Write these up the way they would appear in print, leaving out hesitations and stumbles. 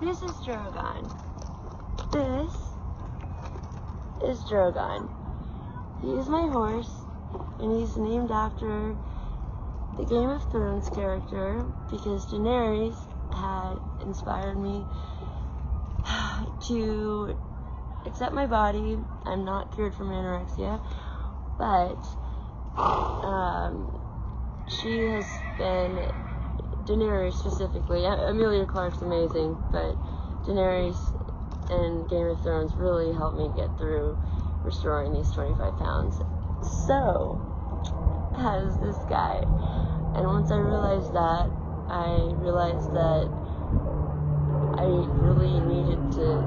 This is Drogon. This is Drogon. He is my horse, and he's named after the Game of Thrones character because Daenerys had inspired me to accept my body. I'm not cured from anorexia, but she has been, Daenerys specifically, Emilia Clarke's amazing, but Daenerys and Game of Thrones really helped me get through restoring these 25 pounds. So has this guy. And once I realized that I really needed to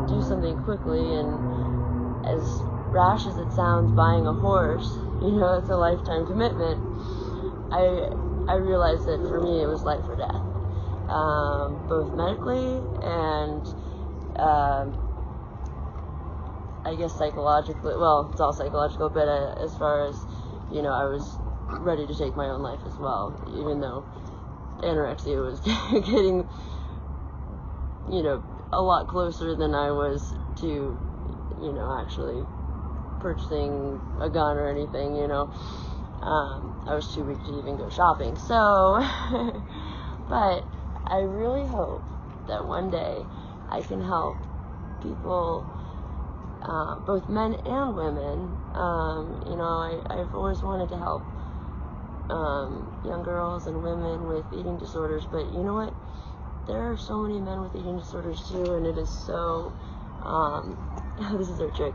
do something quickly, and as rash as it sounds, buying a horse, it's a lifetime commitment. I realized that for me it was life or death, both medically and I guess psychologically. Well, it's all psychological, but as far as, I was ready to take my own life as well, even though anorexia was getting, a lot closer than I was to, actually purchasing a gun or anything, I was too weak to even go shopping. So, but I really hope that one day I can help people, both men and women. I've always wanted to help young girls and women with eating disorders, but you know what? There are so many men with eating disorders too, and it is so, this is our trick.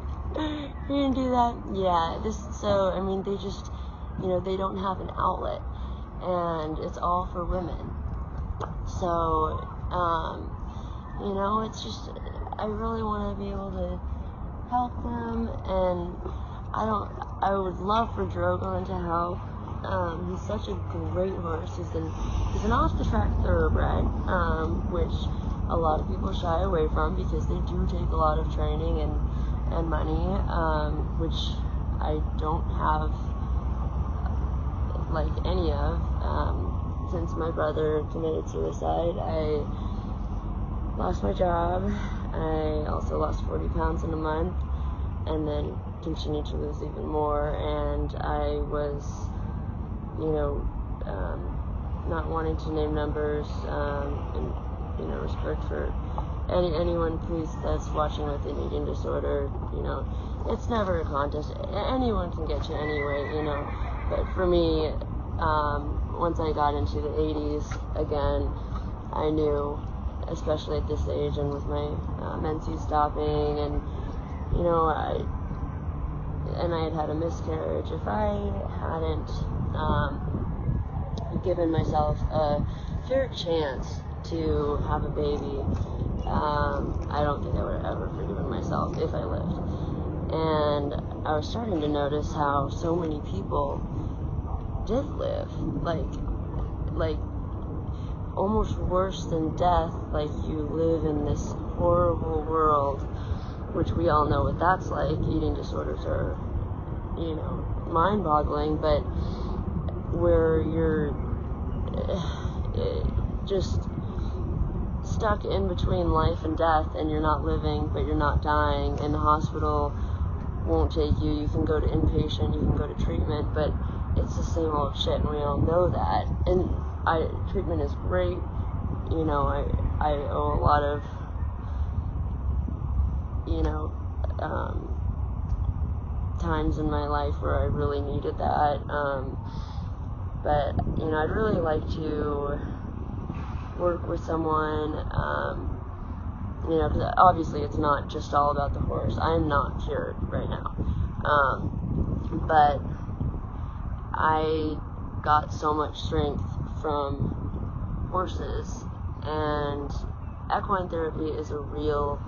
You didn't do that? Yeah, they just, they don't have an outlet, and it's all for women. So, it's just, I really want to be able to help them, and I would love for Drogon to help. He's such a great horse. He's an off-the-track thoroughbred, which a lot of people shy away from because they do take a lot of training and money, which I don't have any of. Since my brother committed suicide, I lost my job. I also lost 40 pounds in a month, and then continued to lose even more, and I was, not wanting to name numbers, and, respect for anyone, please, that's watching with an eating disorder. It's never a contest. Anyone can get you anyway, but for me, once I got into the 80s again, I knew, especially at this age and with my menses stopping, and I had a miscarriage. If I hadn't given myself a fair chance to have a baby, I don't think I would have ever forgiven myself if I lived. And I was starting to notice how so many people did live, like almost worse than death. Like, you live in this horrible world, which we all know what that's like. Eating disorders are, mind-boggling, but where you're just stuck in between life and death, and you're not living, but you're not dying, and the hospital won't take you. You can go to inpatient, you can go to treatment, but it's the same old shit, and we all know that. And treatment is great. I owe a lot of, times in my life where I really needed that. But, I'd really like to work with someone, because obviously it's not just all about the horse. I'm not cured right now. But I got so much strength from horses, and equine therapy is a real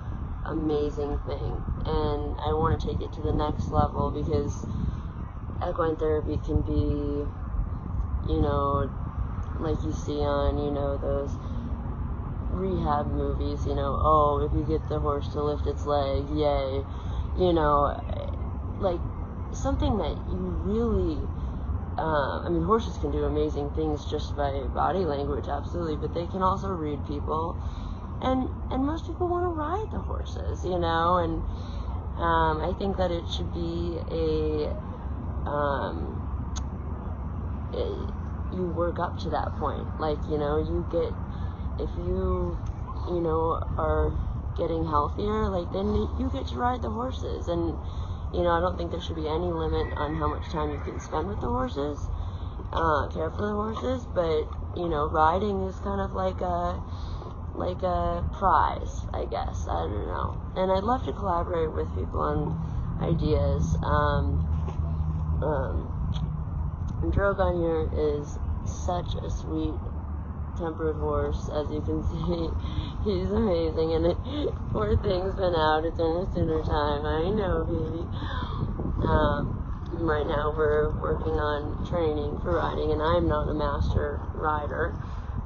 amazing thing, and I want to take it to the next level, because equine therapy can be, like you see on, those rehab movies, oh, if you get the horse to lift its leg, yay, like something that you really, horses can do amazing things just by body language, absolutely, but they can also read people, and most people want to ride the horses, you know, and I think that it should be you work up to that point. Like, you know, if you are getting healthier, like, then you get to ride the horses. And, you know, I don't think there should be any limit on how much time you can spend with the horses, care for the horses, but, you know, riding is kind of like a prize, I guess. I don't know. And I'd love to collaborate with people on ideas. Drogon here is such a sweet tempered horse, as you can see. He's amazing, and poor thing's been out. It's almost dinner time. I know, baby. Right now we're working on training for riding, and I'm not a master rider.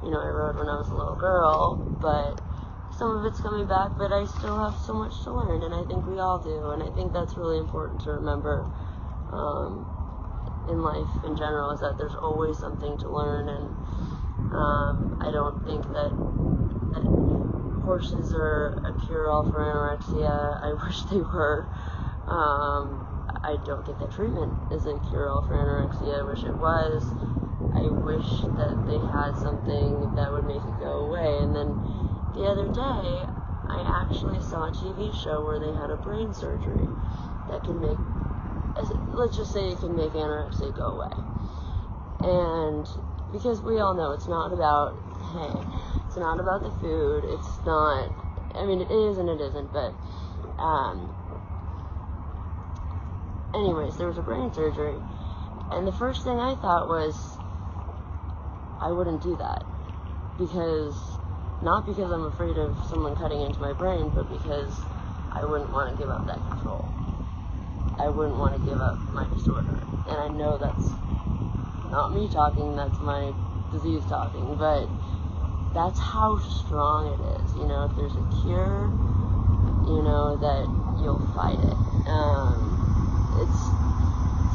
You know, I rode when I was a little girl, but some of it's coming back, but I still have so much to learn, and I think we all do, and I think that's really important to remember in life in general, is that there's always something to learn. And I don't think that horses are a cure-all for anorexia. I wish they were. I don't think that treatment is a cure-all for anorexia. I wish it was. I wish that they had something that would make it go away. And then the other day, I actually saw a TV show where they had a brain surgery that can make, let's just say it can make anorexia go away. And because we all know it's not about the food. It's not, I mean, it is and it isn't, but anyways, there was a brain surgery, and the first thing I thought was, I wouldn't do that, not because I'm afraid of someone cutting into my brain, but because I wouldn't want to give up that control. I wouldn't want to give up my disorder. And I know that's not me talking, that's my disease talking, but that's how strong it is. You know, if there's a cure, you know that you'll fight it.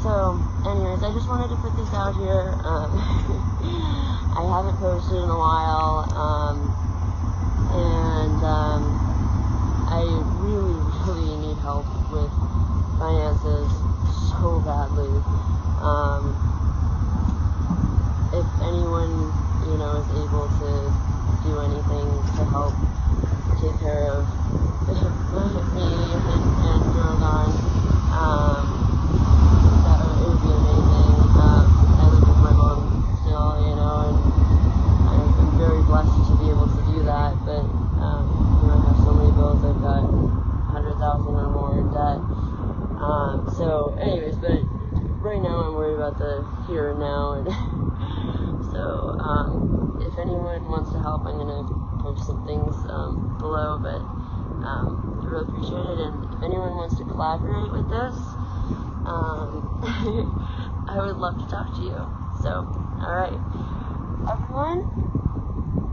So anyways, I just wanted to put this out here. I haven't posted in a while, and I really, really need help with finances so badly. If anyone, you know, is able to do anything to help take care of me and Drogon, that it would be amazing. I live with my mom still, you know, and I'm very blessed to be able to do that, but, you know, I have so many bills. I've got 100,000 or more in debt. So anyways, but right now I'm worried about the here and now, and so if anyone wants to help, I'm gonna post some things below, but I really appreciate it. And if anyone wants to collaborate with this, I would love to talk to you. So, alright, everyone,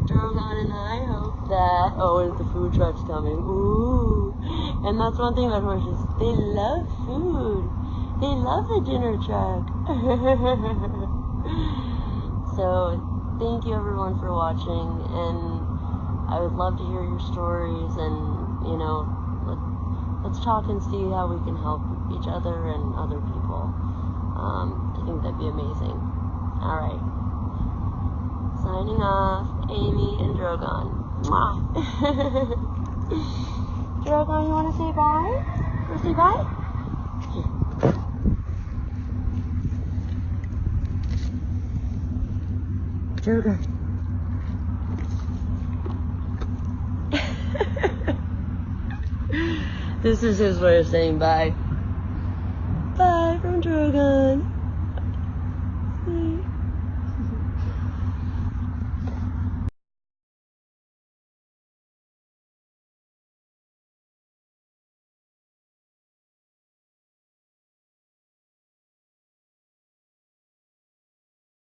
Drogon and I hope that, and the food truck's coming, ooh, and that's one thing about horses, they love food, they love the dinner truck. So, thank you everyone for watching, and I would love to hear your stories, and, you know, let's talk and see how we can help each other and other people. I think that'd be amazing. Alright. Signing off, Amy and Drogon. Mwah. Drogon, you want to say bye? Want to say bye? Drogon. This is his way of saying bye. Bye from Drogon.